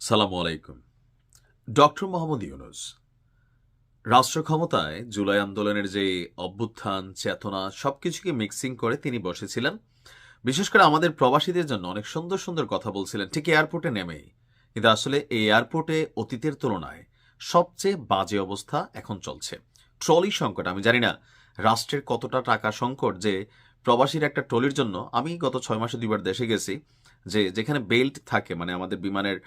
সালামু আলাইকুম। ডক্টর মোহাম্মদ ইউনূস রাষ্ট্র ক্ষমতায় জুলাই আন্দোলনের যে অভ্যুত্থান, চেতনা সবকিছুকে মিক্সিং করে তিনি বসেছিলেন। বিশেষ করে আমাদের প্রবাসীদের জন্য অনেক সুন্দর, সুন্দর কথা বলছিলেন ঠিক এয়ারপোর্টে নেমেই। কিন্তু আসলে এই এয়ারপোর্টে অতীতের তুলনায় সবচেয়ে বাজে অবস্থা এখন চলছে। ট্রলি সংকট, আমি জানি না রাষ্ট্রের কতটা টাকা সংকট যে প্রবাসীর একটা ট্রলির জন্য আমি গত ৬ মাসে ২ বার দেশে গেছি। যেখানে বেল্ট থাকে মানে আমাদের বিমানের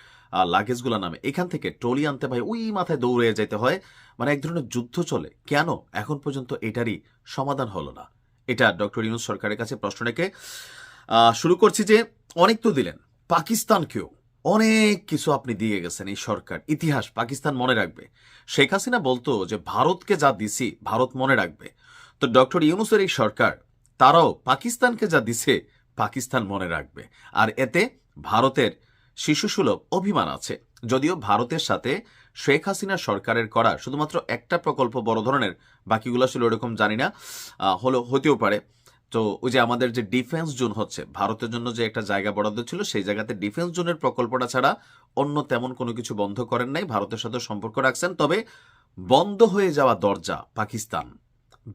লাগেজগুলো নামে, এখান থেকে ট্রলি আনতে ভাই ওই মাথায় দৌড়ে যেতে হয়। মানে এক ধরনের যুদ্ধ চলে। কেন এখন পর্যন্ত এটারই সমাধান হলো না? এটা ডক্টর ইউনূস সরকারের কাছে প্রশ্ন রেখে শুরু করছি যে অনেক তো দিলেন, পাকিস্তানকেও অনেক কিছু আপনি দিয়ে গেছেন। এই সরকার ইতিহাস পাকিস্তান মনে রাখবে। শেখ হাসিনা বলতো যে ভারতকে যা দিছি ভারত মনে রাখবে। তো ডক্টর ইউনূসের এই সরকার তারাও পাকিস্তানকে যা দিছে পাকিস্তান মনে রাখবে। আর এতে ভারতের শিশুসুলভ অভিমান আছে। যদিও ভারতের সাথে শেখ হাসিনা সরকারের করা শুধুমাত্র একটা প্রকল্প বড় ধরনের, বাকিগুলো আসলে ওরকম জানি না, হতেও পারে। তো ওই যে আমাদের যে ডিফেন্স জোন হচ্ছে ভারতের জন্য যে একটা জায়গা বরাদ্দ ছিল, সেই জায়গাতে ডিফেন্স জোনের প্রকল্পটা ছাড়া অন্য তেমন কোনো কিছু বন্ধ করেন নাই, ভারতের সাথে সম্পর্ক রাখছেন। তবে বন্ধ হয়ে যাওয়া দরজা পাকিস্তান,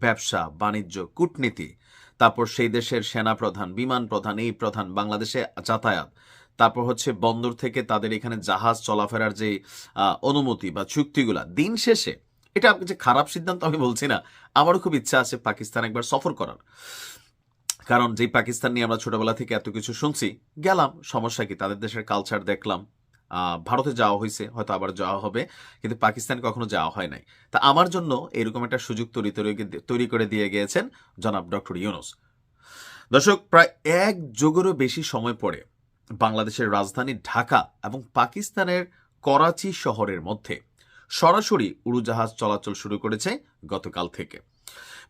ব্যবসা বাণিজ্য কূটনীতি, তারপর সেই দেশের সেনা প্রধান, বিমান প্রধান, এই প্রধান, বাংলাদেশে যাতায়াত, তারপর হচ্ছে বন্দর থেকে তাদের এখানে জাহাজ চলাফেরার যে অনুমতি বা চুক্তিগুলা, দিন শেষে এটা যে খারাপ সিদ্ধান্ত আমি বলছি না, আমারও খুব ইচ্ছা আছে পাকিস্তান একবার সফর করার। কারণ যেই পাকিস্তান নিয়ে আমরা ছোটবেলা থেকে এত কিছু শুনছি, গেলাম, সমস্যা কি, তাদের দেশের কালচার দেখলাম। ভারতে যাওয়া হয়েছে, হয়তো আবার যাওয়া হবে, কিন্তু পাকিস্তান কখনো যাওয়া হয় নাই। তা আমার জন্য এরকম একটা সুযোগ তৈরি করে দিয়ে গিয়েছেন জনাব ডক্টর ইউনূস। দর্শক, প্রায় ১ যুগেরও বেশি সময় পরে বাংলাদেশের রাজধানী ঢাকা এবং পাকিস্তানের করাচি শহরের মধ্যে সরাসরি উড়োজাহাজ চলাচল শুরু করেছে গতকাল থেকে।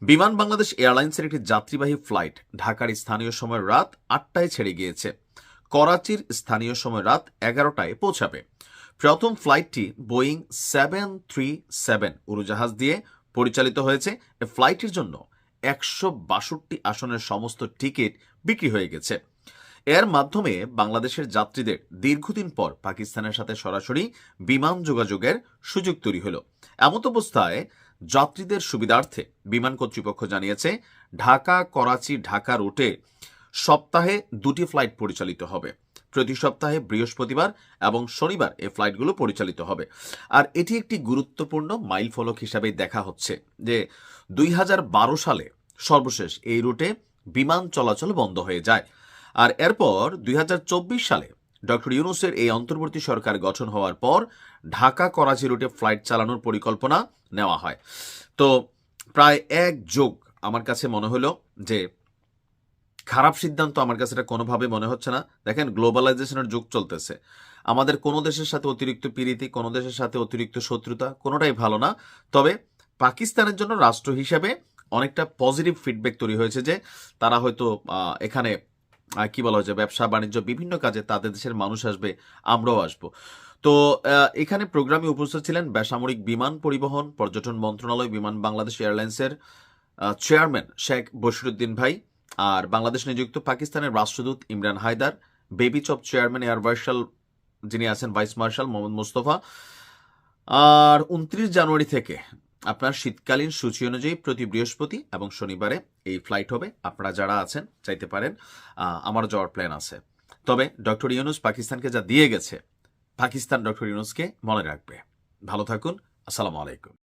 বিমান বাংলাদেশ এয়ারলাইন্সের একটি যাত্রীবাহী ফ্লাইট ঢাকার স্থানীয় সময় রাত ৮টায় ছেড়ে গিয়েছে। করাচির স্থানীয় সময় রাত ১১টায় পৌঁছাবে। প্রথম ফ্লাইটটি বোয়িং 737 উড়োজাহাজ দিয়ে পরিচালিত হয়েছে। এই ফ্লাইটের জন্য ১৬২ আসনের সমস্ত টিকিট বিক্রি হয়ে গেছে। এর মাধ্যমে বাংলাদেশের যাত্রীদের দীর্ঘদিন পর পাকিস্তানের সাথে সরাসরি বিমান যোগাযোগের সুযোগ তৈরি হলো। এমত অবস্থায় যাত্রীদের সুবিধার্থে বিমান কর্তৃপক্ষ জানিয়েছে ঢাকা করাচি ঢাকা রুটে সপ্তাহে ২টি ফ্লাইট পরিচালিত হবে। প্রতি সপ্তাহে বৃহস্পতিবার এবং শনিবার এই ফ্লাইটগুলো পরিচালিত হবে। আর এটি একটি গুরুত্বপূর্ণ মাইলফলক হিসাবে দেখা হচ্ছে যে ২০১২ সালে সর্বশেষ এই রুটে বিমান চলাচল বন্ধ হয়ে যায়। আর এরপর ২০২৪ সালে ডক্টর ইউনূসের এই অন্তর্বর্তী সরকার গঠন হওয়ার পর ঢাকা করাচি রুটে ফ্লাইট চালানোর পরিকল্পনা নেওয়া হয়। তো প্রায় ১ যুগ আমার কাছে মনে হলো যে খারাপ সিদ্ধান্ত, আমার কাছে এটা কোনোভাবে মনে হচ্ছে না। দেখেন, গ্লোবালাইজেশনের যুগ চলতেছে। আমাদের কোনো দেশের সাথে অতিরিক্ত প্রীতি, কোনো দেশের সাথে অতিরিক্ত শত্রুতা কোনোটাই ভালো না। তবে পাকিস্তানের জন্য রাষ্ট্র হিসেবে অনেকটা পজিটিভ ফিডব্যাক তৈরি হয়েছে যে তারা হয়তো এখানে কি বলা হয়েছে, ব্যবসা বাণিজ্য বিভিন্ন কাজে তাদের দেশের মানুষ আসবে, আমরাও আসবো। তো এখানে প্রোগ্রামে উপস্থিত ছিলেন বেসামরিক বিমান পরিবহন পর্যটন মন্ত্রণালয় বিমান বাংলাদেশ এয়ারলাইন্সের চেয়ারম্যান শেখ বশিরউদ্দিন ভাই, আর বাংলাদেশ নিযুক্ত পাকিস্তানের রাষ্ট্রদূত ইমরান হায়দার, বেবি চপ চেয়ারম্যান এয়ার মার্শাল যিনি আছেন ভাইস মার্শাল মোহাম্মদ মুস্তফা। আর ২৯ জানুয়ারি থেকে আপনার শীতকালীন সূচি অনুযায়ী প্রতি বৃহস্পতি এবং শনিবারে এই ফ্লাইট হবে। আপনারা যারা আছেন চাইতে পারেন, আমারও যাওয়ার প্ল্যান আছে। তবে ডক্টর ইউনূস পাকিস্তানকে যা দিয়ে গেছে, পাকিস্তান ডক্টর ইউনূসকে মনে রাখবে। ভালো থাকুন। আসসালামু আলাইকুম।